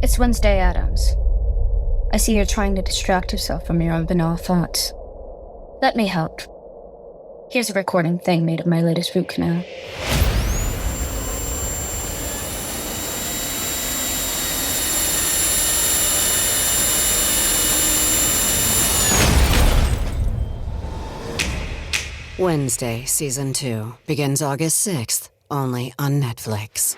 It's Wednesday Addams. I see you're trying to distract yourself from your own banal thoughts. Let me help. Here's a recording thing made of my latest root canal. Wednesday, Season 2, begins August 6th, only on Netflix.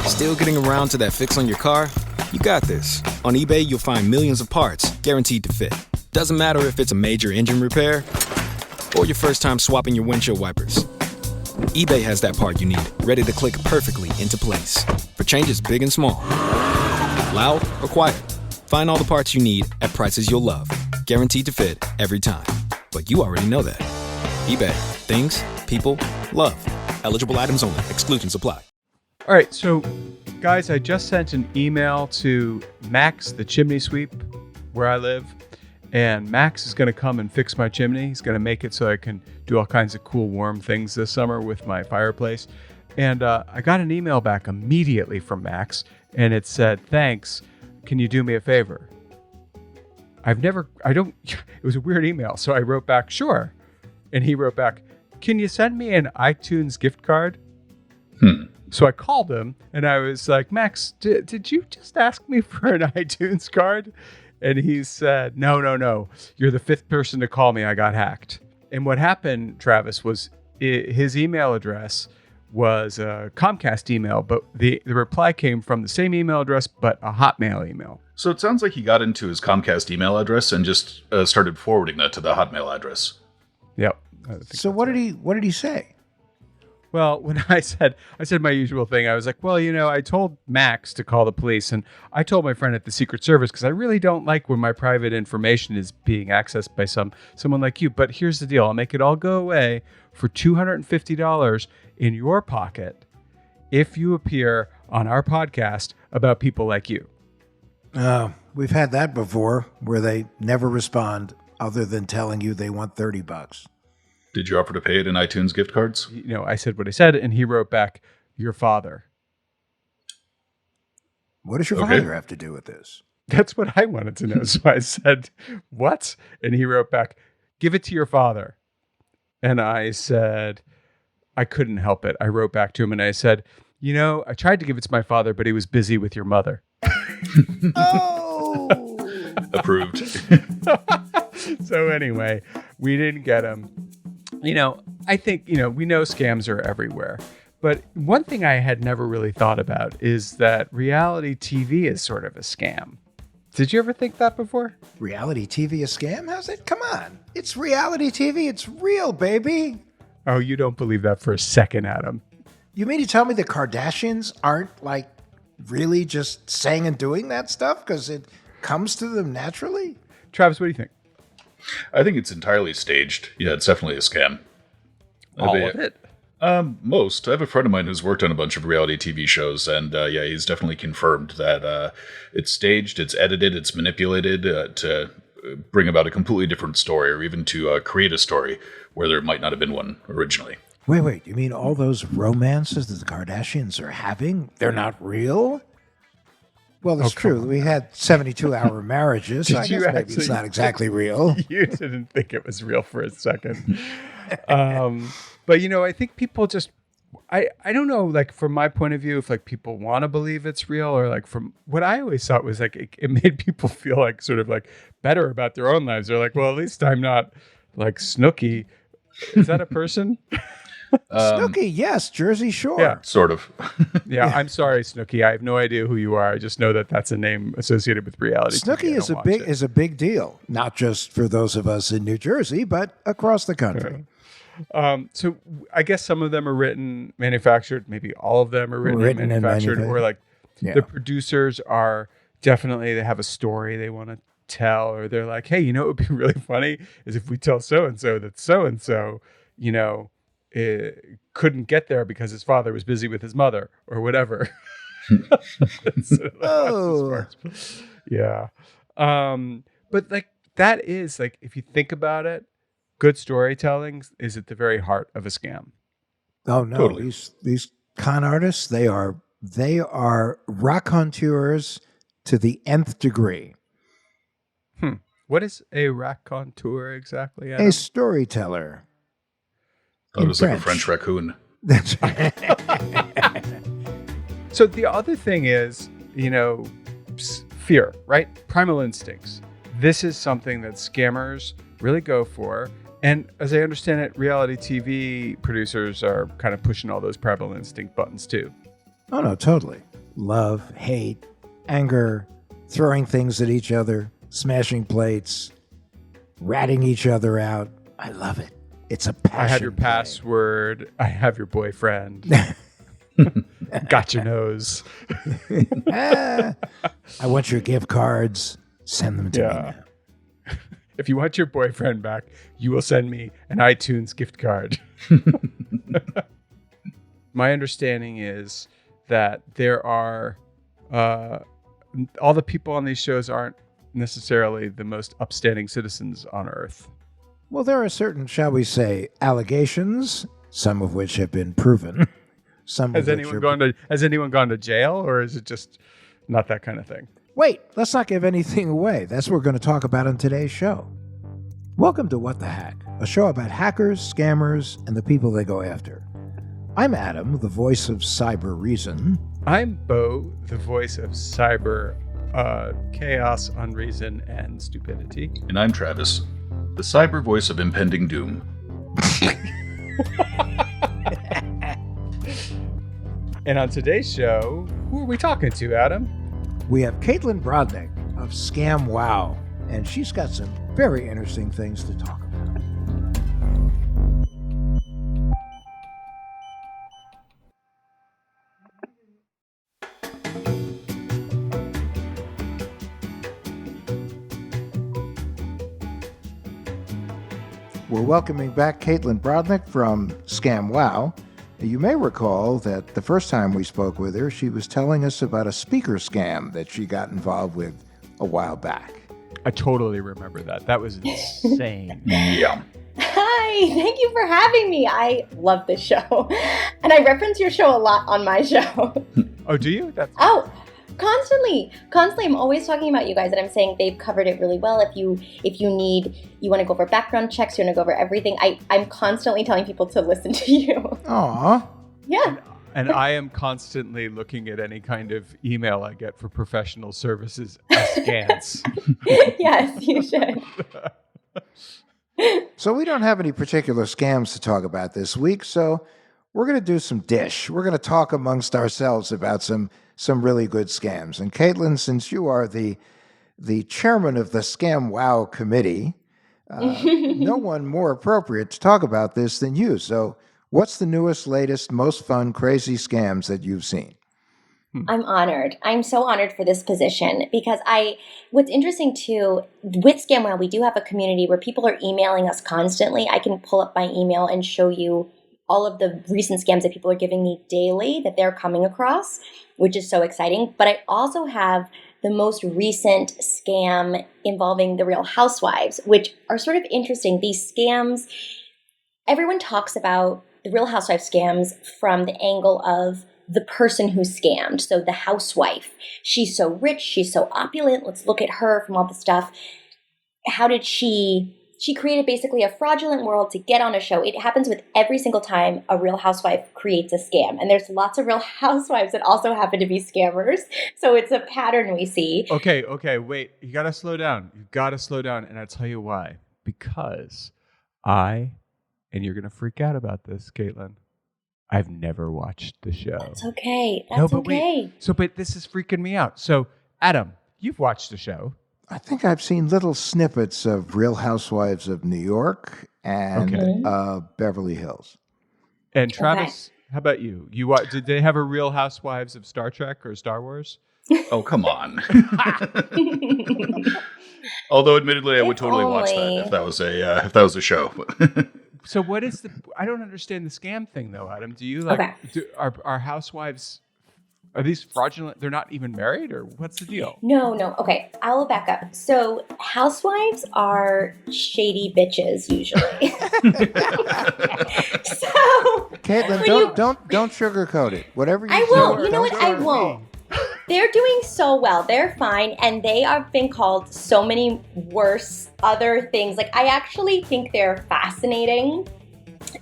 Still getting around to that fix on your car? You got this. On eBay, you'll find millions of parts, guaranteed to fit. Doesn't matter if it's a major engine repair or your first time swapping your windshield wipers. eBay has that part you need, ready to click perfectly into place. For changes big and small. Loud or quiet. Find all the parts you need at prices you'll love. Guaranteed to fit every time. But you already know that. eBay. Things, people, love. Eligible items only. Exclusions apply. All right, so guys, I just sent an email to Max, the chimney sweep, where I live, and Max is going to come and fix my chimney. He's going to make it so I can do all kinds of cool, warm things this summer with my fireplace. And I got an email back immediately from Max, and it said, "Thanks. Can you do me a favor?" It was a weird email, so I wrote back, "Sure." And he wrote back, "Can you send me an iTunes gift card?" So I called him and I was like, "Max, did you just ask me for an iTunes card?" And he said, No. You're the fifth person to call me. I got hacked. And what happened, Travis, was his email address was a Comcast email, but the reply came from the same email address, but a Hotmail email. So it sounds like he got into his Comcast email address and just started forwarding that to the Hotmail address. Yep. So what did he say? Well, when I said my usual thing, I was like, well, I told Max to call the police, and I told my friend at the Secret Service because I really don't like when my private information is being accessed by someone like you. But here's the deal. I'll make it all go away for $250 in your pocket if you appear on our podcast about people like you. We've had that before where they never respond other than telling you they want $30. Did you offer to pay it in iTunes gift cards? I said what I said, and he wrote back, "Your father." What does your father have to do with this? That's what I wanted to know. So I said, "What?" And he wrote back, "Give it to your father." And I said, I couldn't help it. I wrote back to him and I said, I tried to give it to my father, but he was busy with your mother. Oh! Approved. So anyway, we didn't get him. I think, we know scams are everywhere. But one thing I had never really thought about is that reality TV is sort of a scam. Did you ever think that before? Reality TV a scam? How's it? Come on. It's reality TV. It's real, baby. Oh, you don't believe that for a second, Adam. You mean to tell me the Kardashians aren't really just saying and doing that stuff because it comes to them naturally? Travis, what do you think? I think it's entirely staged. Yeah, it's definitely a scam. All of it? Most. I have a friend of mine who's worked on a bunch of reality TV shows, and he's definitely confirmed that it's staged, it's edited, it's manipulated to bring about a completely different story, or even to create a story where there might not have been one originally. Wait, you mean all those romances that the Kardashians are having, they're not real? Well, that's true. We had 72-hour marriages, so I guess maybe it's not exactly real. You didn't think it was real for a second. But, I think people just, I don't know, from my point of view, if people want to believe it's real, or from what I always thought was it made people feel sort of better about their own lives. They're like, well, at least I'm not Snooki. Is that a person? Snooki, yes, Jersey Shore. Yeah. Sort of. Yeah, I'm sorry, Snooki. I have no idea who you are. I just know that that's a name associated with reality. Snooki is a big deal, not just for those of us in New Jersey, but across the country. So I guess some of them are written, manufactured. Maybe all of them are written and manufactured, or the producers are definitely, they have a story they want to tell, or they're like, hey, it would be really funny is if we tell so-and-so that so-and-so, couldn't get there because his father was busy with his mother or whatever. Yeah. But that is if you think about it, good storytelling is at the very heart of a scam. Oh no, totally. These con artists, they are They are raconteurs to the nth degree. What is a raconteur exactly, Adam? A storyteller. Thought it was like a French raccoon. That's right. So the other thing is, fear, right? Primal instincts. This is something that scammers really go for. And as I understand it, reality TV producers are kind of pushing all those primal instinct buttons too. Oh, no, totally. Love, hate, anger, throwing things at each other, smashing plates, ratting each other out. I love it. It's a passion. I have your password. I have your boyfriend. Got your nose. I want your gift cards. Send them to me now. If you want your boyfriend back, you will send me an iTunes gift card. My understanding is that there are all the people on these shows aren't necessarily the most upstanding citizens on Earth. Well, there are certain, shall we say, allegations, some of which have been proven. Has anyone gone to jail, or is it just not that kind of thing? Wait, let's not give anything away. That's what we're going to talk about on today's show. Welcome to What the Hack, a show about hackers, scammers, and the people they go after. I'm Adam, the voice of cyber reason. I'm Beau, the voice of cyber chaos, unreason, and stupidity. And I'm Travis, the cyber voice of impending doom. And on today's show, who are we talking to, Adam? We have Caitlin Brodnick of ScamWow, and she's got some very interesting things to talk about. We're welcoming back Caitlin Brodnick from ScamWow. You may recall that the first time we spoke with her, she was telling us about a speaker scam that she got involved with a while back. I totally remember that. That was insane. Yeah. Hi, thank you for having me. I love this show. And I reference your show a lot on my show. Oh, do you? Constantly. I'm always talking about you guys, and I'm saying they've covered it really well. If you want to go over background checks, you want to go over everything. I'm constantly telling people to listen to you. Aw. Yeah. And I am constantly looking at any kind of email I get for professional services askance. Yes, you should. So we don't have any particular scams to talk about this week, so we're going to do some dish. We're going to talk amongst ourselves about some really good scams. And Caitlin, since you are the chairman of the ScamWow committee, no one more appropriate to talk about this than you. So what's the newest, latest, most fun, crazy scams that you've seen? I'm honored. I'm so honored for this position because what's interesting too, with ScamWow, we do have a community where people are emailing us constantly. I can pull up my email and show you all of the recent scams that people are giving me daily that they're coming across, which is so exciting. But I also have the most recent scam involving the Real Housewives, which are sort of interesting. These scams, everyone talks about the Real Housewives scams from the angle of the person who's scammed. So the housewife, she's so rich, she's so opulent. Let's look at her from all the stuff. How did she created basically a fraudulent world to get on a show. It happens with every single time a Real Housewife creates a scam. And there's lots of Real Housewives that also happen to be scammers. So it's a pattern we see. Okay, wait. You got to slow down. And I'll tell you why. Because and you're going to freak out about this, Caitlin, I've never watched the show. That's okay. Wait. But this is freaking me out. So, Adam, you've watched the show. I think I've seen little snippets of Real Housewives of New York and Beverly Hills. And Travis, how about you? Did they have a Real Housewives of Star Trek or Star Wars? Oh, come on. Although, admittedly, I would totally watch that if that was a show. So what is I don't understand the scam thing though, Adam. Do you are housewives Are these fraudulent? They're not even married, or what's the deal? No. Okay, I will back up. So housewives are shady bitches usually. So Caitlin, don't sugarcoat it. Whatever you I do, won't. You know don't what? I sugarcoat it. won't. They're doing so well. They're fine. And they have been called so many worse other things. Like, I actually think they're fascinating.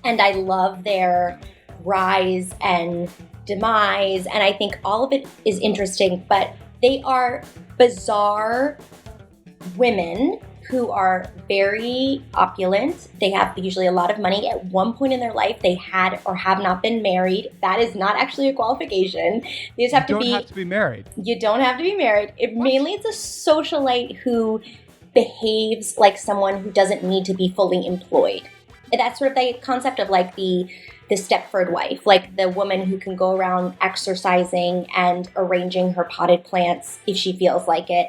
And I love their rise and demise. And I think all of it is interesting. But they are bizarre women who are very opulent. They have usually a lot of money. At one point in their life, they had or have not been married. That is not actually a qualification. They just have to be. You don't have to be married. You don't have to be married. Mainly, it's a socialite who behaves like someone who doesn't need to be fully employed. And that's sort of the concept of like the Stepford wife, like the woman who can go around exercising and arranging her potted plants if she feels like it,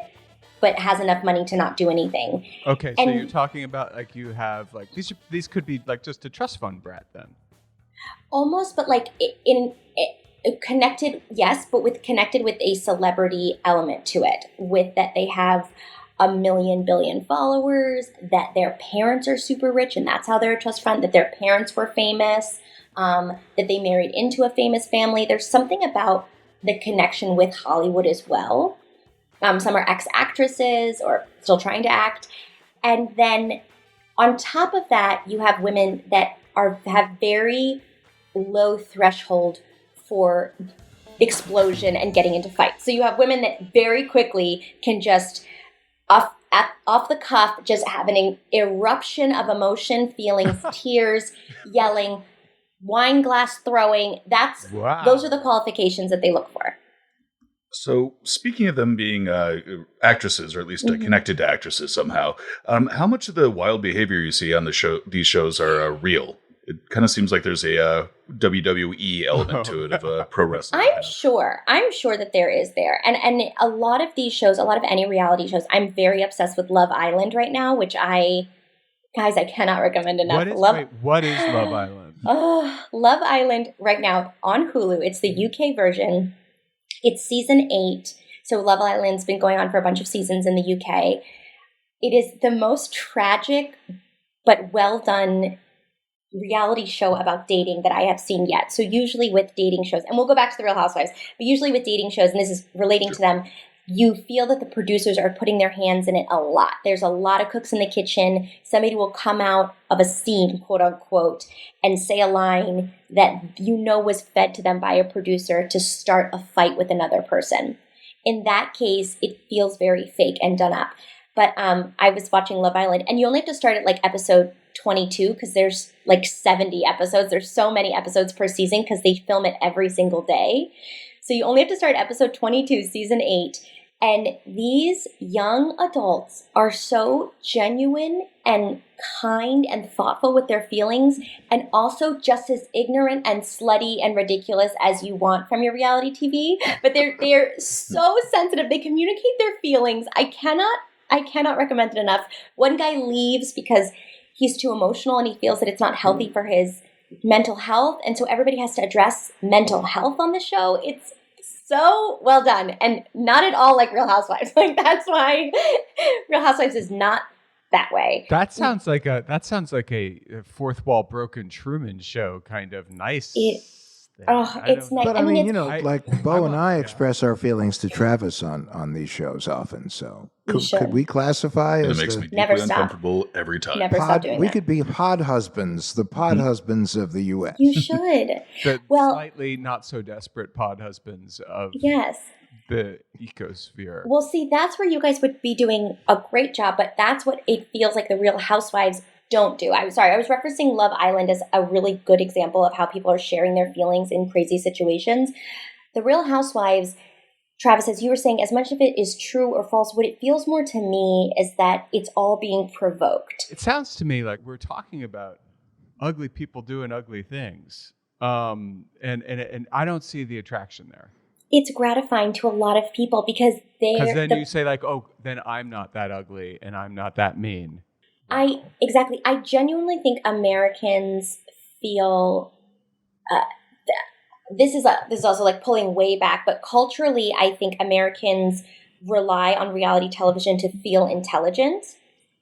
but has enough money to not do anything. Okay, so And- you're talking about like you have like these could be like just a trust fund brat then. Almost, but like connected, yes, but connected with a celebrity element to it, with that they have a billion followers, that their parents are super rich, and that's how they're a trust fund, that their parents were famous, that they married into a famous family. There's something about the connection with Hollywood as well. Some are ex-actresses or still trying to act. And then on top of that, you have women that have very low threshold for explosion and getting into fights. So you have women that very quickly can just off the cuff just have an eruption of emotion, feelings, tears, yelling, wine glass throwing. Those are the qualifications that they look for. So, speaking of them being actresses, or at least connected to actresses somehow, how much of the wild behavior you see on these shows are real? It kind of seems like there's a WWE element to it of pro wrestling. I'm sure that there is there. And a lot of these shows, a lot of any reality shows, I'm very obsessed with Love Island right now, which I cannot recommend enough. What is Love Island? Oh, Love Island right now on Hulu. It's the UK version. It's season 8. So Love Island's been going on for a bunch of seasons in the UK. It is the most tragic but well done reality show about dating that I have seen yet. So usually with dating shows, and we'll go back to the Real Housewives, but usually with dating shows, and this is relating to them, you feel that the producers are putting their hands in it a lot. There's a lot of cooks in the kitchen. Somebody will come out of a scene, quote unquote, and say a line that was fed to them by a producer to start a fight with another person. In that case, it feels very fake and done up. But I was watching Love Island, and you only have to start at like episode 22 because there's like 70 episodes. There's so many episodes per season because they film it every single day. So you only have to start episode 22, season 8. And these young adults are so genuine and kind and thoughtful with their feelings, and also just as ignorant and slutty and ridiculous as you want from your reality TV. But they're so sensitive. They communicate their feelings. I cannot recommend it enough. One guy leaves because he's too emotional and he feels that it's not healthy for his mental health. And so everybody has to address mental health on the show. It's so well done, and not at all like Real Housewives. Like, that's why Real Housewives is not that way. That sounds like a fourth wall broken Truman Show kind of nice. It's nice. But I mean, like Beau and I yeah. express our feelings to Travis on these shows often. So should. could we classify It as makes me Never deeply stop. uncomfortable every time. Never stop doing we that. could be pod husbands, the pod husbands of the U.S. You should. The Well- slightly not so desperate pod husbands of Yes. the ecosphere. Well, see, that's where you guys would be doing a great job, but that's what it feels like the Real Housewives don't do. I'm sorry, I was referencing Love Island as a really good example of how people are sharing their feelings in crazy situations. The Real Housewives, Travis, as you were saying, as much of it is true or false, what it feels more to me is that it's all being provoked. It sounds to me like we're talking about ugly people doing ugly things. And I don't see the attraction there. It's gratifying to a lot of people because Because then you say like, oh, then I'm not that ugly and I'm not that mean. I genuinely think Americans feel this is also like pulling way back, but culturally, I think Americans rely on reality television to feel intelligent.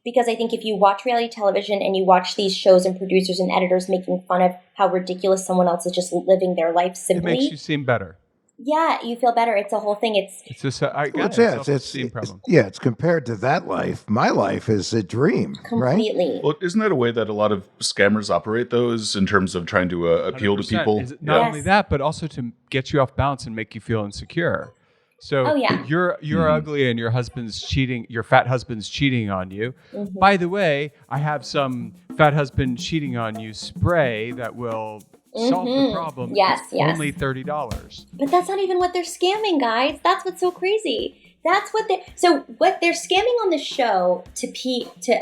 Because I think if you watch reality television and you watch these shows and producers and editors making fun of how ridiculous someone else is just living their life simply, it makes you seem better. Yeah, you feel better. It's a whole thing. It's just it's problem. It's compared to that life. My life is a dream, completely. Right? Well, isn't that a way that a lot of scammers operate, those in terms of trying to appeal to people? Not only that, but also to get you off balance and make you feel insecure. So you're ugly and your husband's cheating. Your fat husband's cheating on you. Mm-hmm. By the way, I have some fat husband cheating on you spray that will solve the problem. Yes. Only $30. But that's not even what they're scamming, guys. That's what's so crazy. That's what they're scamming on the show to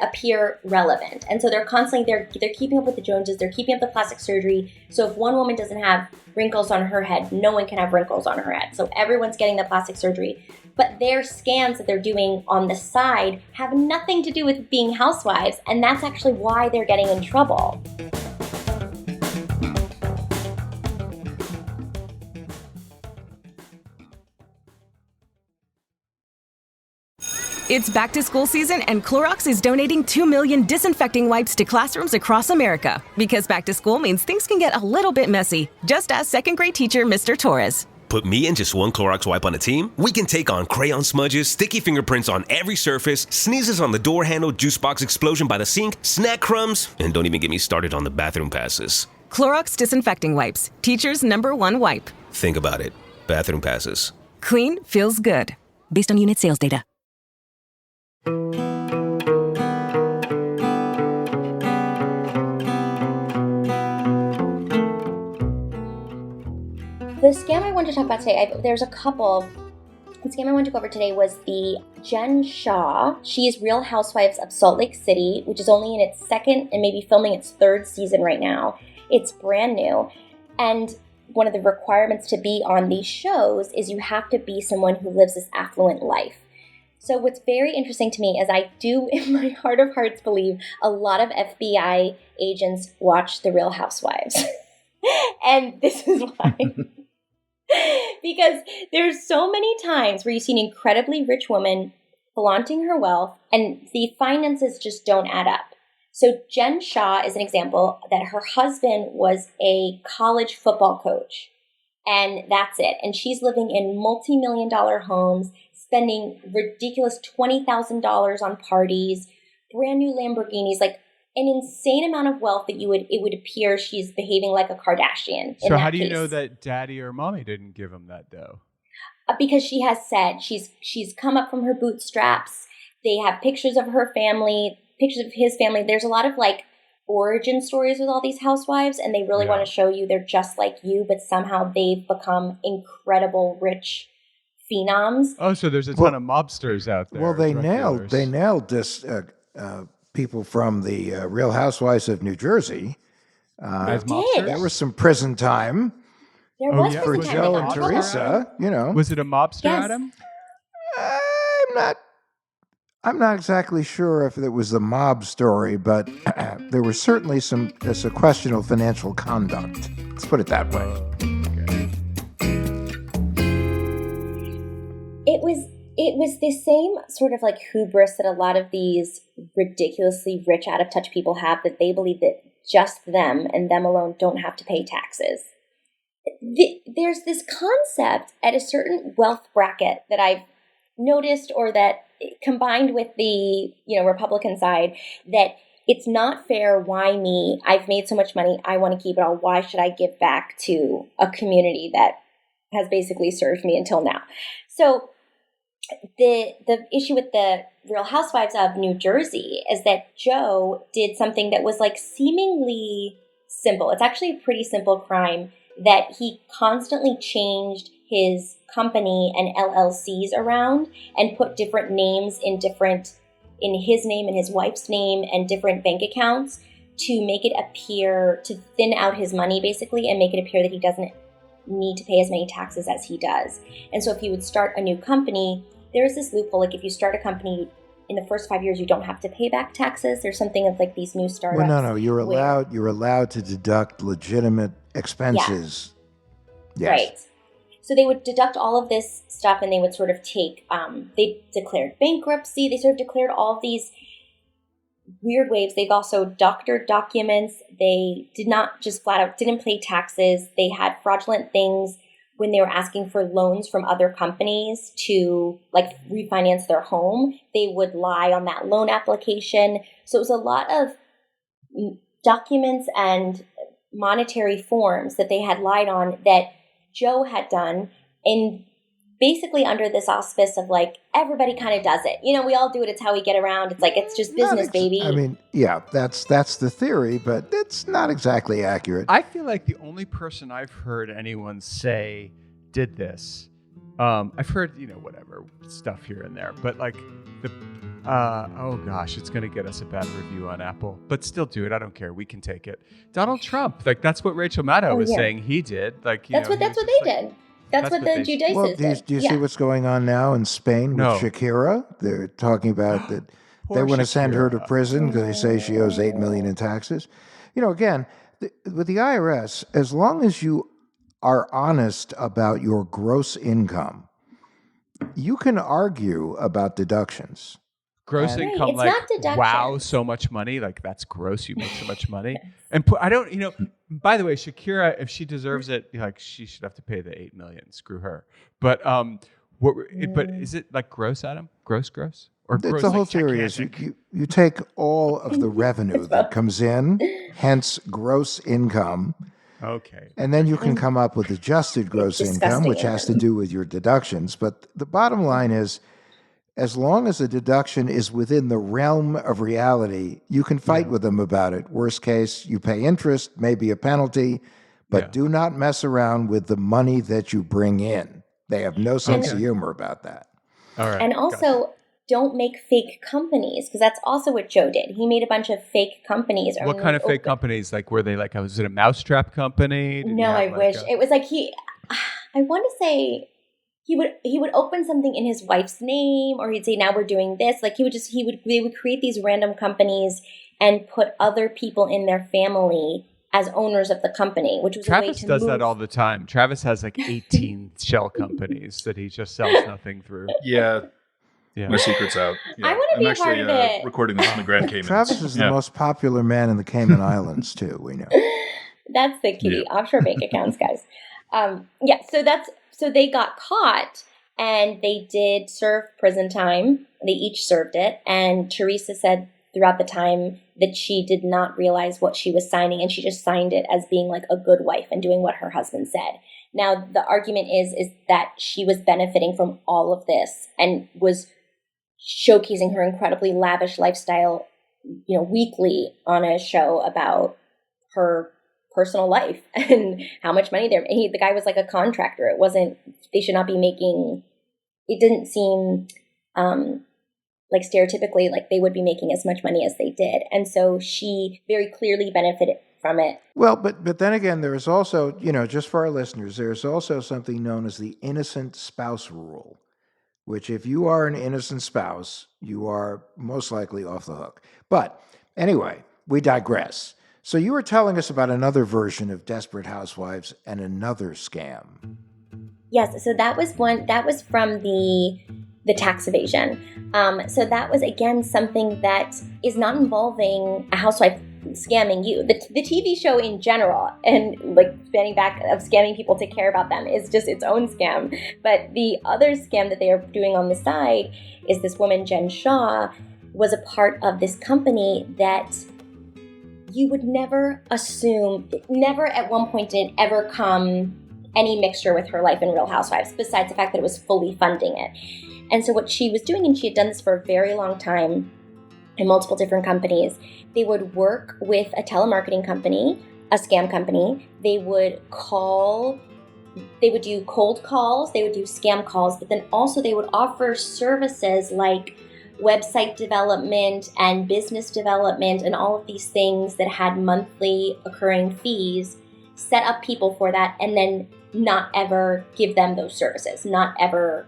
appear relevant. And so they're constantly they're keeping up with the Joneses, they're keeping up the plastic surgery. So if one woman doesn't have wrinkles on her head, no one can have wrinkles on her head. So everyone's getting the plastic surgery. But their scams that they're doing on the side have nothing to do with being housewives, and that's actually why they're getting in trouble. It's back to school season, and Clorox is donating 2 million disinfecting wipes to classrooms across America. Because back to school means things can get a little bit messy. Just ask second grade teacher Mr. Torres. Put me and just one Clorox wipe on a team? We can take on crayon smudges, sticky fingerprints on every surface, sneezes on the door handle, juice box explosion by the sink, snack crumbs, and don't even get me started on the bathroom passes. Clorox disinfecting wipes. Teacher's #1 wipe. Think about it. Bathroom passes. Clean feels good. Based on unit sales data. The scam I wanted to talk about today, there's a couple. The scam I wanted to go over today was the Jen Shah. She is Real Housewives of Salt Lake City, which is only in its second and maybe filming its third season right now. It's brand new. And one of the requirements to be on these shows is you have to be someone who lives this affluent life. So what's very interesting to me is I do, in my heart of hearts, believe a lot of FBI agents watch The Real Housewives. And this is why. Because there's so many times where you see an incredibly rich woman flaunting her wealth and the finances just don't add up. So Jen Shah is an example that her husband was a college football coach, and that's it. And she's living in multi-million-dollar homes, spending ridiculous $20,000 on parties, brand new Lamborghinis, like an insane amount of wealth that it would appear she's behaving like a Kardashian. So how do you know that daddy or mommy didn't give him that dough? Because she has said she's come up from her bootstraps. They have pictures of her family, pictures of his family. There's a lot of like origin stories with all these housewives, and they really want to show you they're just like you, but somehow they've become incredible rich phenoms. Oh, so there's a ton of mobsters out there. Well, they nailed this. People from the Real Housewives of New Jersey. As mobsters? There was some prison time. There was for prison Joe time. and Teresa. You know, was it a mobster, Yes. Adam? I'm not exactly sure if it was the mob story, but there was certainly there's a question of financial conduct. Let's put it that way. It was the same sort of like hubris that a lot of these ridiculously rich, out of touch people have, that they believe that just them and them alone don't have to pay taxes. There's this concept at a certain wealth bracket that I've noticed, or that combined with the Republican side, that it's not fair. Why me? I've made so much money. I want to keep it all. Why should I give back to a community that has basically served me until now? So the issue with the Real Housewives of New Jersey is that Joe did something that was like seemingly simple. It's actually a pretty simple crime, that he constantly changed his company and LLCs around and put different names in his name and his wife's name and different bank accounts to make it appear, to thin out his money basically, and make it appear that he doesn't need to pay as many taxes as he does. And so if you would start a new company, there's this loophole, like if you start a company in the first 5 years, you don't have to pay back taxes. There's something of like these new startups. Well, no, you're allowed to deduct legitimate expenses Yes. Right. So they would deduct all of this stuff and they would sort of take, they declared bankruptcy. They sort of declared all of these weird ways. They've also doctored documents. They did not just flat out, didn't pay taxes. They had fraudulent things when they were asking for loans from other companies to like refinance their home. They would lie on that loan application. So it was a lot of documents and monetary forms that they had lied on that Joe had done, and basically under this auspice of like, everybody kind of does it. You know, we all do it. It's how we get around. It's like, it's just business, baby. I mean, yeah, that's the theory, but it's not exactly accurate. I feel like the only person I've heard anyone say did this, I've heard, whatever stuff here and there, but like oh gosh, it's going to get us a bad review on Apple, but still do it. I don't care. We can take it. Donald Trump, like that's what Rachel Maddow was saying he did. Like, that's what they did. That's what the Judaizers did. Do you see what's going on now in Spain with Shakira? They're talking about that they want to send her to prison because they say she owes $8 million in taxes. Again, with the IRS, as long as you are honest about your gross income, you can argue about deductions. Gross income, it's like, not deduction. Wow, so much money. Like, that's gross. You make so much money. And I don't, by the way, Shakira, if she deserves it, like, she should have to pay the $8 million. Screw her. But but is it like gross, Adam? Gross? Or gross, the whole theory is you take all of the revenue that comes in, hence gross income. Okay. And then you can come up with adjusted gross income, which has to do with your deductions. But the bottom line is, as long as the deduction is within the realm of reality, you can fight with them about it. Worst case, you pay interest, maybe a penalty, but do not mess around with the money that you bring in. They have no sense of humor about that. All right. And also, don't make fake companies, because that's also what Joe did. He made a bunch of fake companies. What kind of fake companies? Like, were they like, was it a mousetrap company? No, I wish. It was like I want to say he would open something in his wife's name, or he'd say, now we're doing this. Like they would create these random companies and put other people in their family as owners of the company, which was Travis a way to does move. that all the time. Travis has like 18 shell companies that he just sells nothing through. Yeah. My secret's out. Yeah. I want to be a part of it. Recording this in the Grand Caymans. Travis is the most popular man in the Cayman Islands, too, we know. That's the key. Offshore bank accounts, guys. So they got caught, and they did serve prison time. They each served it. And Teresa said throughout the time that she did not realize what she was signing, and she just signed it as being like a good wife and doing what her husband said. Now, the argument is that she was benefiting from all of this and was showcasing her incredibly lavish lifestyle, weekly on a show about her personal life and how much money the guy was like a contractor. It wasn't, they should not be making, it didn't seem like stereotypically like they would be making as much money as they did. And so she very clearly benefited from it. Well, but then again, there is also, just for our listeners, there's also something known as the innocent spouse rule, which if you are an innocent spouse, you are most likely off the hook. But anyway, we digress. So you were telling us about another version of Desperate Housewives and another scam. Yes, so that was from the tax evasion. So that was, again, something that is not involving a housewife scamming you. The TV show in general, and like spanning back of scamming people to care about them, is just its own scam. But the other scam that they are doing on the side is this woman, Jen Shaw, was a part of this company that you would never assume, never at one point did it ever come any mixture with her life in Real Housewives, besides the fact that it was fully funding it. And so what she was doing, and she had done this for a very long time in multiple different companies, they would work with a telemarketing company, a scam company. They would do cold calls, they would do scam calls, but then also they would offer services like website development and business development and all of these things that had monthly occurring fees, set up people for that, and then not ever give them those services, not ever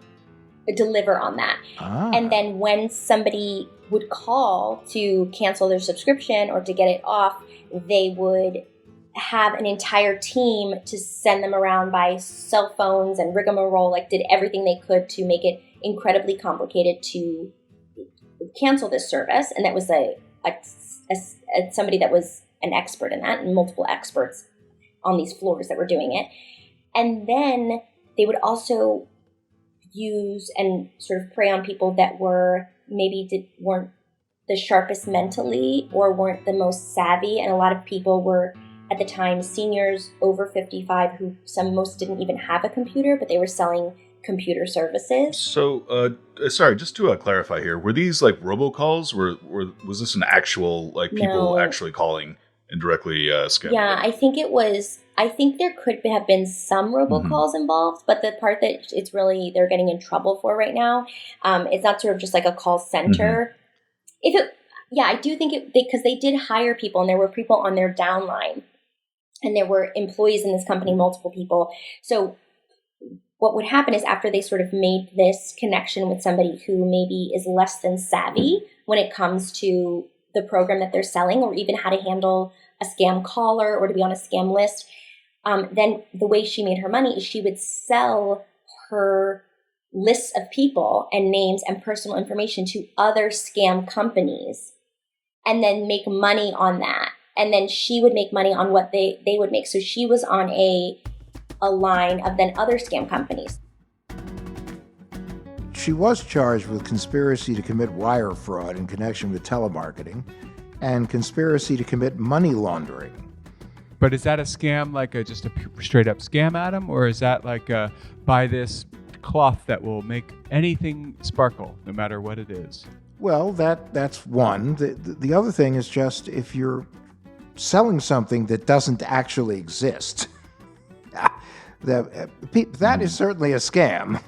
deliver on that. And then when somebody would call to cancel their subscription or to get it off, they would have an entire team to send them around by cell phones and rigmarole, like did everything they could to make it incredibly complicated to cancel this service. And that was somebody that was an expert in that, and multiple experts on these floors that were doing it. And then they would also use and sort of prey on people that weren't the sharpest mentally or weren't the most savvy. And a lot of people were, at the time, seniors over 55 who most didn't even have a computer, but they were selling computer services. So, sorry, just to clarify here, were these like robocalls? Was this an actual, like, people actually calling and directly scamming? Yeah, I think it was. I think there could have been some robocalls involved, but the part that it's really they're getting in trouble for right now, it's not sort of just like a call center. I do think because they did hire people, and there were people on their downline, and there were employees in this company, multiple people. So what would happen is after they sort of made this connection with somebody who maybe is less than savvy when it comes to the program that they're selling, or even how to handle a scam caller or to be on a scam list, then the way she made her money is she would sell her lists of people and names and personal information to other scam companies and then make money on that. And then she would make money on what they would make. So she was on a line of then other scam companies. She was charged with conspiracy to commit wire fraud in connection with telemarketing and conspiracy to commit money laundering. But is that a scam, like just a straight up scam, Adam? Or is that like buy this cloth that will make anything sparkle, no matter what it is? Well, that's one. The other thing is just if you're selling something that doesn't actually exist, that is certainly a scam.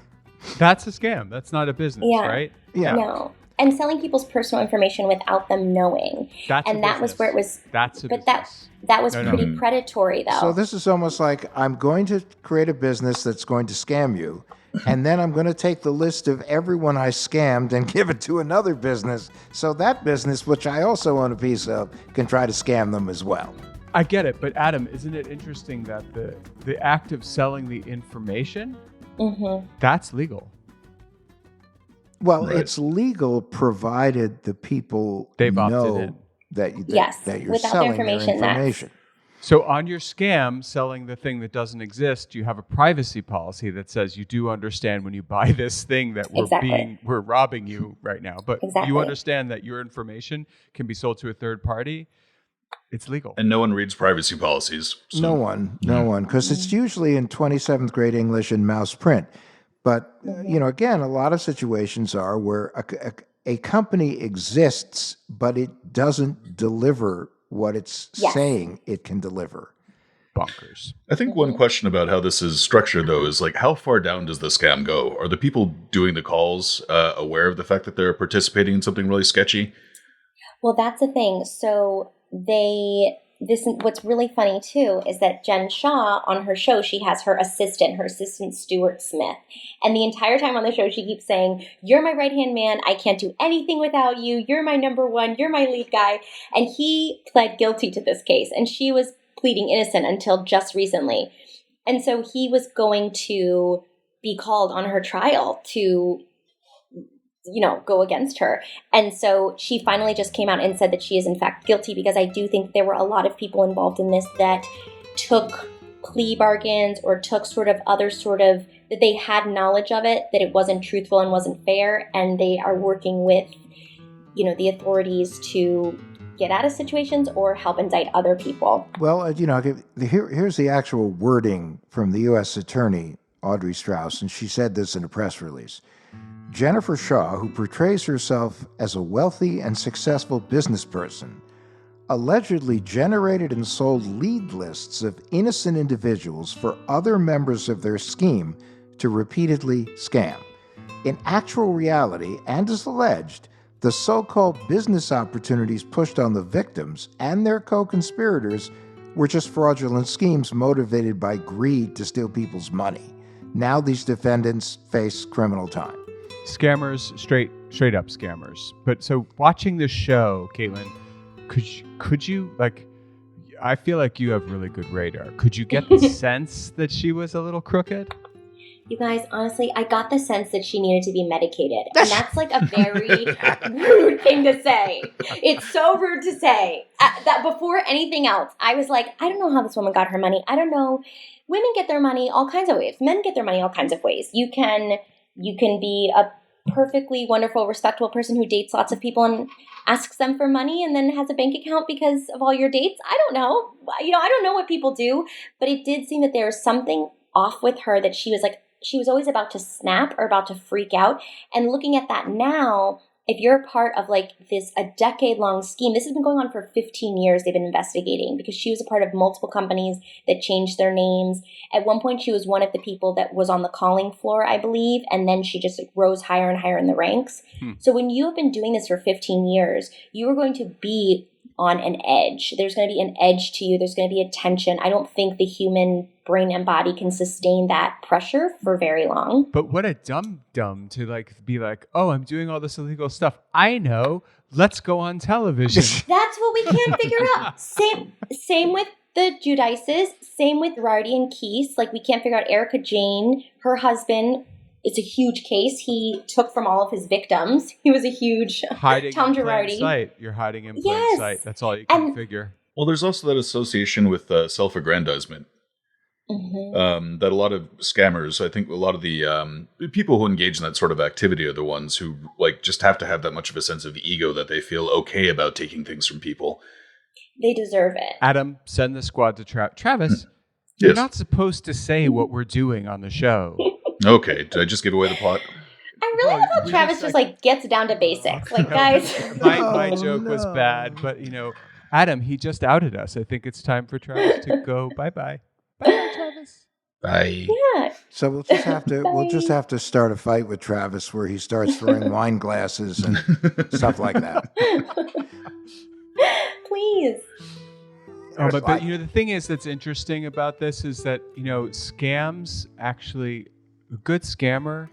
That's a scam. That's not a business, right? Yeah. No. And selling people's personal information without them knowing. That was where it was. That's a but business. that was pretty predatory, though. So this is almost like I'm going to create a business that's going to scam you, and then I'm going to take the list of everyone I scammed and give it to another business. So that business, which I also own a piece of, can try to scam them as well. I get it, but Adam, isn't it interesting that the act of selling the information, that's legal? Well, It's legal provided the people know that you're without selling their information. So on your scam, selling the thing that doesn't exist, you have a privacy policy that says you do understand when you buy this thing that we're robbing you right now. But you understand that your information can be sold to a third party. It's legal. And no one reads privacy policies. So. No one, because it's usually in 27th grade English and mouse print. But, again, a lot of situations are where a company exists, but it doesn't deliver what it's saying it can deliver. Bonkers. I think one question about how this is structured, though, is like, how far down does the scam go? Are the people doing the calls aware of the fact that they're participating in something really sketchy? Well, that's the thing. So what's really funny too is that Jen Shaw on her show, she has her assistant Stuart Smith. And the entire time on the show, she keeps saying, "You're my right-hand man. I can't do anything without you. You're my number one. You're my lead guy." And he pled guilty to this case. And she was pleading innocent until just recently. And so he was going to be called on her trial to go against her. And so she finally just came out and said that she is in fact guilty, because I do think there were a lot of people involved in this that took plea bargains or took that they had knowledge of it, that it wasn't truthful and wasn't fair. And they are working with, the authorities to get out of situations or help indict other people. Well, here's the actual wording from the U.S. Attorney, Audrey Strauss, and she said this in a press release. Jennifer Shaw, who portrays herself as a wealthy and successful business person, allegedly generated and sold lead lists of innocent individuals for other members of their scheme to repeatedly scam. In actual reality, and as alleged, the so-called business opportunities pushed on the victims and their co-conspirators were just fraudulent schemes motivated by greed to steal people's money. Now these defendants face criminal time. Scammers, straight up scammers. But so watching this show, Caitlin, could you I feel like you have really good radar. Could you get the sense that she was a little crooked? You guys, honestly, I got the sense that she needed to be medicated. And that's like a very rude thing to say. It's so rude to say. That before anything else, I was like, I don't know how this woman got her money. I don't know. Women get their money all kinds of ways. Men get their money all kinds of ways. You can be a perfectly wonderful, respectable person who dates lots of people and asks them for money and then has a bank account because of all your dates. I don't know. I don't know what people do. But it did seem that there was something off with her, that she was like, she was always about to snap or about to freak out. And looking at that now, if you're a part of like a decade-long scheme, this has been going on for 15 years. They've been investigating because she was a part of multiple companies that changed their names. At one point, she was one of the people that was on the calling floor, I believe. And then she just rose higher and higher in the ranks. So when you have been doing this for 15 years, you are going to be on an edge. There's going to be an edge to you. There's going to be a tension. I don't think the human brain and body can sustain that pressure for very long. But what a dumb to like be like, oh, I'm doing all this illegal stuff. I know. Let's go on television. That's what we can't figure out. Same with the Judices. Same with Rardy and Keese. Like, we can't figure out Erica Jane, her husband. It's a huge case. He took from all of his victims. He was a huge hiding Tom in plain Girardi. sight. You're hiding in plain sight. That's all you can figure. Well, there's also that association with self-aggrandizement. That a lot of scammers, I think a lot of the people who engage in that sort of activity are the ones who like just have to have that much of a sense of ego that they feel okay about taking things from people. They deserve it. Adam, send the squad to Travis. You're not supposed to say what we're doing on the show. Okay, did I just give away the plot? I really love how Travis just like gets down to basics. Like, guys. My joke was bad, but Adam, he just outed us. I think it's time for Travis to go bye-bye. Bye, Travis. Bye. Yeah. So we'll just have to start a fight with Travis where he starts throwing wine glasses and stuff like that. Please. Oh, but the thing is that's interesting about this is that scams actually, a good scammer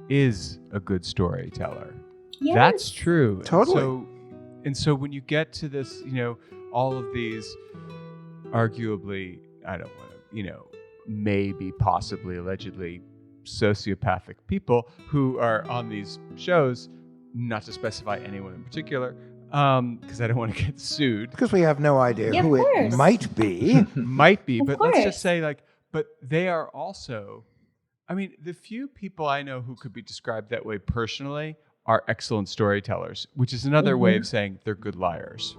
is a good storyteller. Yes. That's true. Totally. And so when you get to this, all of these arguably, I don't want to, maybe, possibly, allegedly sociopathic people who are on these shows, not to specify anyone in particular, because I don't want to get sued. Because we have no idea who it might be. But let's just say but they are also, the few people I know who could be described that way personally are excellent storytellers, which is another way of saying they're good liars.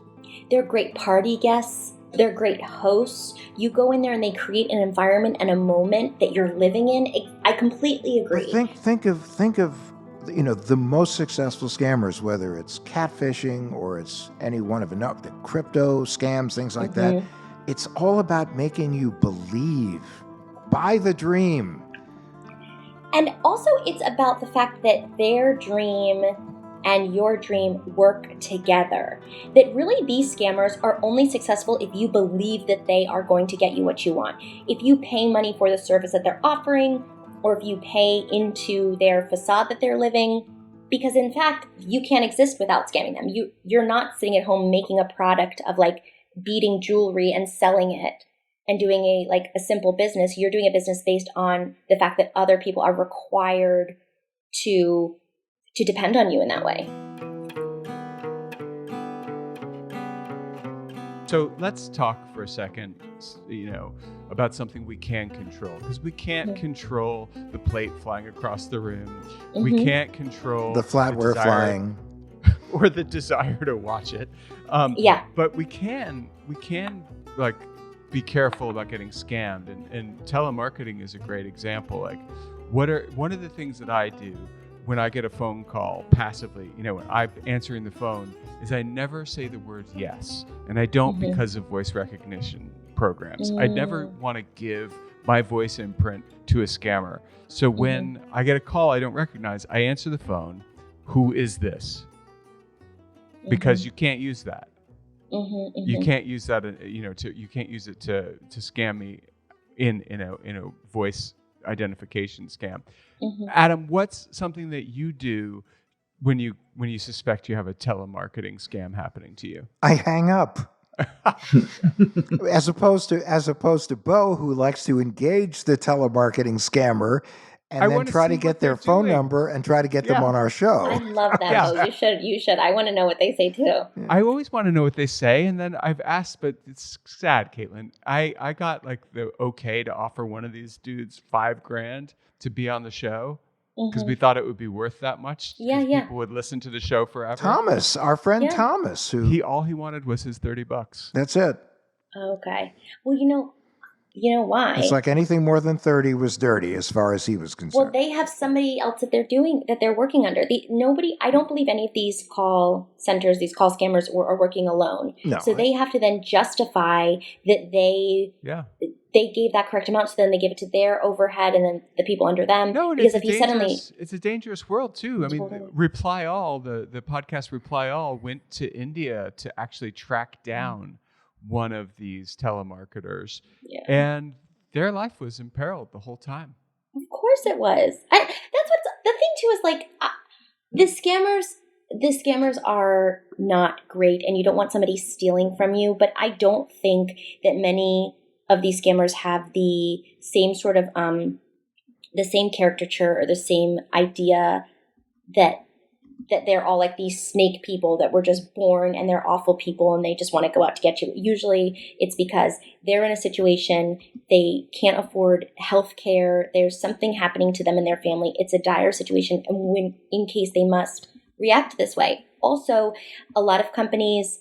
They're great party guests. They're great hosts. You go in there and they create an environment and a moment that you're living in. I completely agree. Think of the most successful scammers, whether it's catfishing or it's any one of the crypto scams, things like that. It's all about making you believe. Buy the dream. And also it's about the fact that their dream and your dream work together. That really these scammers are only successful if you believe that they are going to get you what you want. If you pay money for the service that they're offering, or if you pay into their facade that they're living, because in fact, you can't exist without scamming them. You're not sitting at home making a product of like beading jewelry and selling it and doing a simple business. You're doing a business based on the fact that other people are required to depend on you in that way. So let's talk for a second, about something we can control. Because we can't control the plate flying across the room. We can't control the flatware flying. Or the desire to watch it. But we can be careful about getting scammed. And telemarketing is a great example. One of the things that I do when I get a phone call passively, when I'm answering the phone, is I never say the word yes. And I don't because of voice recognition programs. I never want to give my voice imprint to a scammer. So when I get a call I don't recognize, I answer the phone. Who is this? Because you can't use that. You can't use that, you can't use it to scam me in a voice identification scam. Adam, what's something that you do when you suspect you have a telemarketing scam happening to you? I hang up. As opposed to Beau, who likes to engage the telemarketing scammer and I then wanna try see to get what they're their phone doing. number and try to get them Yeah. on our I show. love that, Yeah. Beau. You should. I want to know what they say too. I always want to know what they say, and then I've asked, but it's sad, Caitlin. I got like the okay to offer one of these dudes $5,000 to be on the show because we thought it would be worth that much. Yeah, 'cause yeah. People would listen to the show forever. Thomas, our friend Yeah. Thomas, who All he wanted was his $30. that's it. Okay. Well, you know why? It's like anything more than 30 was dirty as far as he was Well, concerned. they have somebody else that they're working under. I don't believe any of these call centers, these call scammers are working alone. No. So they have to then justify that they gave that correct amount. So then they give it to their overhead and then the people under them. No, and because it's a dangerous world too. I mean, Totally. Reply All, the podcast Reply All went to India to actually track down one of these telemarketers, and their life was imperiled the whole time. Of course it was. That's what's the thing too is like the scammers are not great, and you don't want somebody stealing from you. But I don't think that many of these scammers have the same sort of the same caricature or the same idea that they're all like these snake people that were just born and they're awful people and they just want to go out to get you. Usually it's because they're in a situation, they can't afford health care, there's something happening to them and their family. It's a dire situation, and in case they must react this way. Also, a lot of companies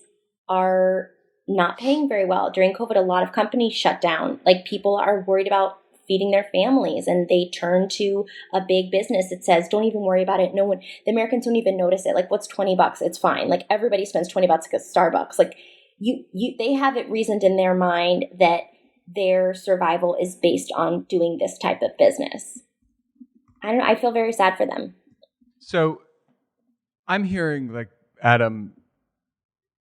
are not paying very well. During COVID, a lot of companies shut down. Like, people are worried about feeding their families, and they turn to a big business that says, don't even worry about it. The Americans don't even notice it. Like, what's $20? It's fine. Like, everybody spends $20 at Starbucks. Like, they have it reasoned in their mind that their survival is based on doing this type of business. I don't know. I feel very sad for them. So I'm hearing like Adam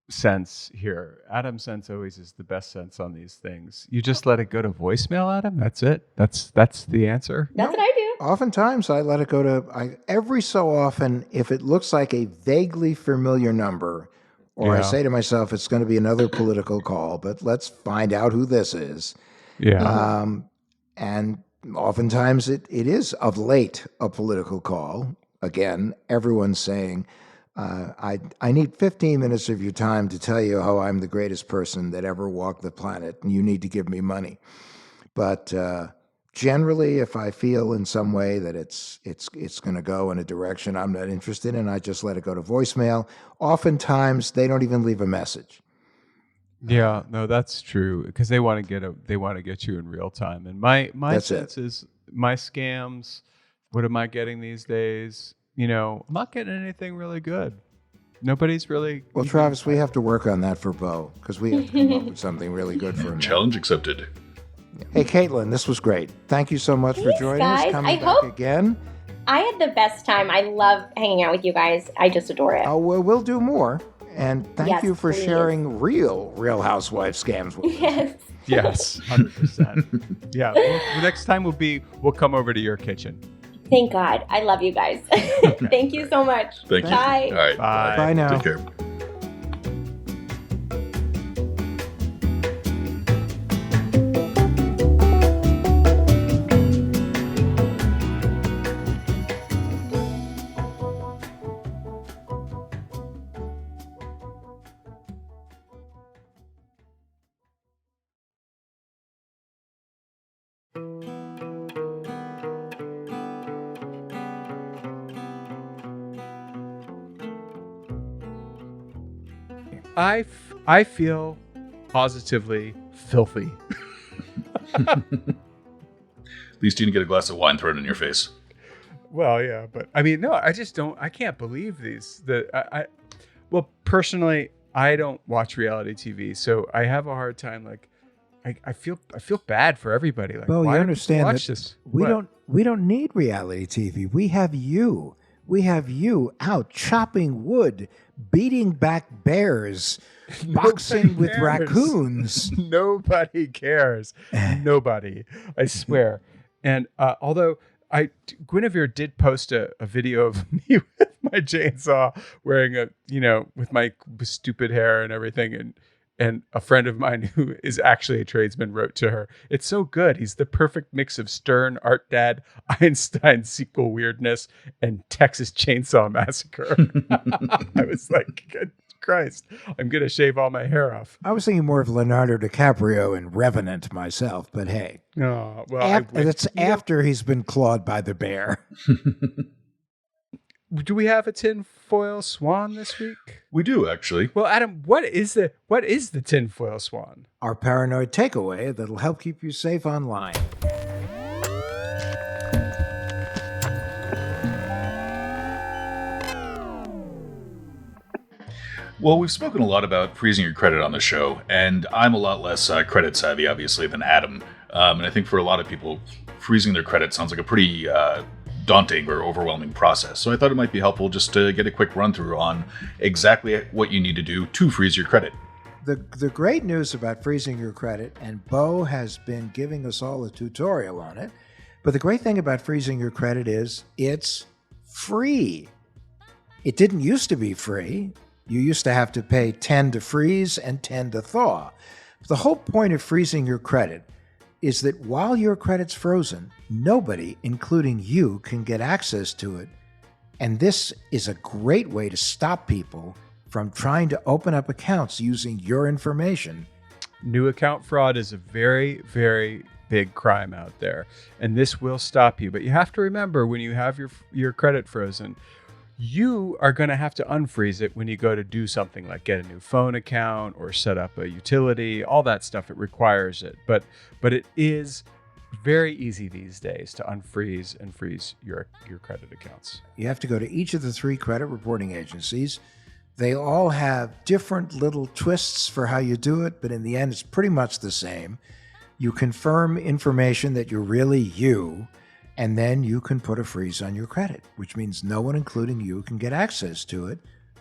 sense here. Adam sense always is the best sense on these things. You just let it go to voicemail, Adam. That's it. That's the answer. That's what I do. Oftentimes, I let it go to, every so often, if it looks like a vaguely familiar number, or I say to myself, it's going to be another political call, but let's find out who this is. Yeah. And oftentimes it is of late a political call. Again, everyone's saying, I need 15 minutes of your time to tell you how I'm the greatest person that ever walked the planet, and you need to give me money. But generally, if I feel in some way that it's going to go in a direction I'm not interested in, I just let it go to voicemail. Oftentimes, they don't even leave a message. Yeah, no, that's true, because they want to get you in real time. And my sense is my scams. What am I getting these days? I'm not getting anything really good. Nobody's really. Well, Travis, we have to work on that for Beau, because we have to come up with something really good for him. Challenge accepted. Hey, Caitlin, this was great. Thank you so much for joining us. Coming back again. I had the best time. I love hanging out with you guys. I just adore it. Oh, well, we'll do more. And thank you for please. sharing real Housewife scams with us. Yes. Yes, 100%. Yeah. Next time we'll come over to your kitchen. Thank God. I love you guys. Thank you so much. Thank you. Bye. All right. Bye. Bye now. Take care. I feel positively filthy. At least you didn't get a glass of wine thrown in your face. Well, yeah, but I mean, no, I just don't. I can't believe these. Well, personally, I don't watch reality TV, so I have a hard time. Like, I feel bad for everybody. Like, Well, why you do understand watch that this? we What? don't need reality TV. We have you. We have you out chopping wood, beating back bears, boxing with cares. raccoons. Nobody cares. Nobody. I swear. And although Guinevere did post a video of me with my chainsaw, wearing with my stupid hair and everything, And a friend of mine who is actually a tradesman wrote to her, "It's so good. He's the perfect mix of stern art dad, Einstein sequel weirdness, and Texas Chainsaw Massacre." I was like, good Christ, I'm going to shave all my hair off. I was thinking more of Leonardo DiCaprio in Revenant myself, but hey. Oh, well, it's after he's been clawed by the bear. Do we have a tinfoil swan this week? We do, actually. Well, Adam, what is the tinfoil swan? Our paranoid takeaway that'll help keep you safe online. Well, we've spoken a lot about freezing your credit on the show, and I'm a lot less credit savvy, obviously, than Adam. And I think for a lot of people, freezing their credit sounds like a pretty daunting or overwhelming process. So I thought it might be helpful just to get a quick run through on exactly what you need to do to freeze your credit. The great news about freezing your credit, and Beau has been giving us all a tutorial on it, but the great thing about freezing your credit is it's free. It didn't used to be free. You used to have to pay 10 to freeze and 10 to thaw. The whole point of freezing your credit is that while your credit's frozen, nobody, including you, can get access to it. And this is a great way to stop people from trying to open up accounts using your information. New account fraud is a very, very big crime out there, and this will stop you. But you have to remember, when you have your credit frozen, you are going to have to unfreeze it when you go to do something like get a new phone account or set up a utility, all that stuff. It requires it. But it is very easy these days to unfreeze and freeze your credit accounts. You have to go to each of the 3 credit reporting agencies. They all have different little twists for how you do it, but in the end, it's pretty much the same. You confirm information that you're really you, and then you can put a freeze on your credit, which means no one, including you, can get access to it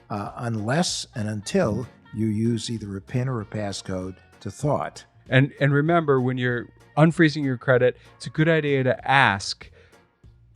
unless and until you use either a PIN or a passcode to thaw it. And remember, when you're unfreezing your credit, it's a good idea to ask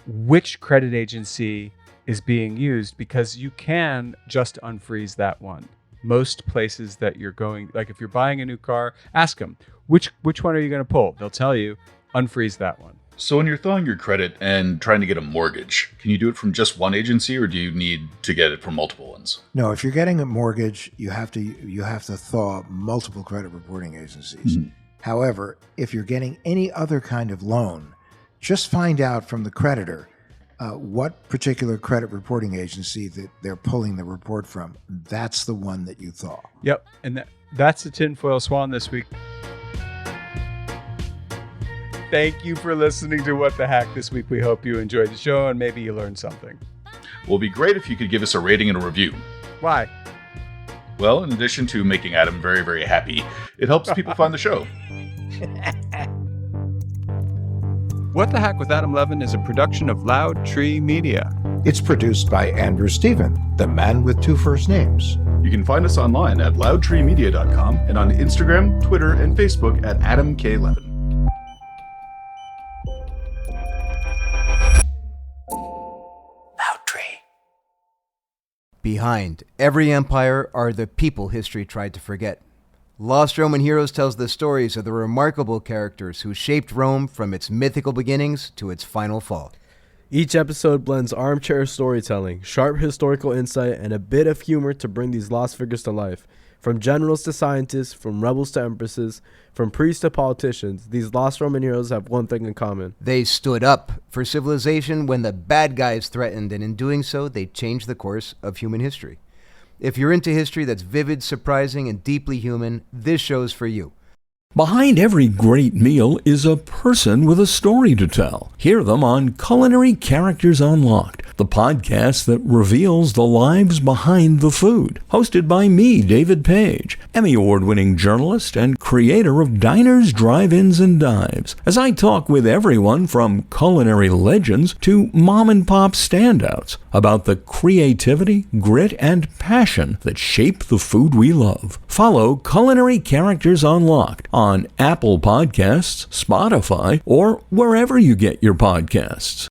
which credit agency is being used, because you can just unfreeze that one. Most places that you're going, like if you're buying a new car, ask them, which one are you going to pull? They'll tell you, unfreeze that one. So when you're thawing your credit and trying to get a mortgage, can you do it from just one agency, or do you need to get it from multiple ones? No, if you're getting a mortgage, you have to thaw multiple credit reporting agencies. Mm-hmm. However, if you're getting any other kind of loan, just find out from the creditor what particular credit reporting agency that they're pulling the report from. That's the one that you thaw. Yep, and that's the tinfoil swan this week. Thank you for listening to What the Hack this week. We hope you enjoyed the show and maybe you learned something. Well, it'd be great if you could give us a rating and a review. Why? Well, in addition to making Adam very, very happy, it helps people find the show. What the Hack with Adam Levin is a production of Loud Tree Media. It's produced by Andrew Stephen, the man with 2 first names. You can find us online at loudtreemedia.com and on Instagram, Twitter, and Facebook at Adam K. Levin. Behind every empire are the people history tried to forget. Lost Roman Heroes tells the stories of the remarkable characters who shaped Rome from its mythical beginnings to its final fall. Each episode blends armchair storytelling, sharp historical insight, and a bit of humor to bring these lost figures to life. From generals to scientists, from rebels to empresses, from priests to politicians, these lost Roman heroes have one thing in common. They stood up for civilization when the bad guys threatened, and in doing so, they changed the course of human history. If you're into history that's vivid, surprising, and deeply human, this show's for you. Behind every great meal is a person with a story to tell. Hear them on Culinary Characters Unlocked, the podcast that reveals the lives behind the food. Hosted by me, David Page, Emmy Award-winning journalist and creator of Diners, Drive-Ins, and Dives, as I talk with everyone from culinary legends to mom-and-pop standouts about the creativity, grit, and passion that shape the food we love. Follow Culinary Characters Unlocked on Apple Podcasts, Spotify, or wherever you get your podcasts.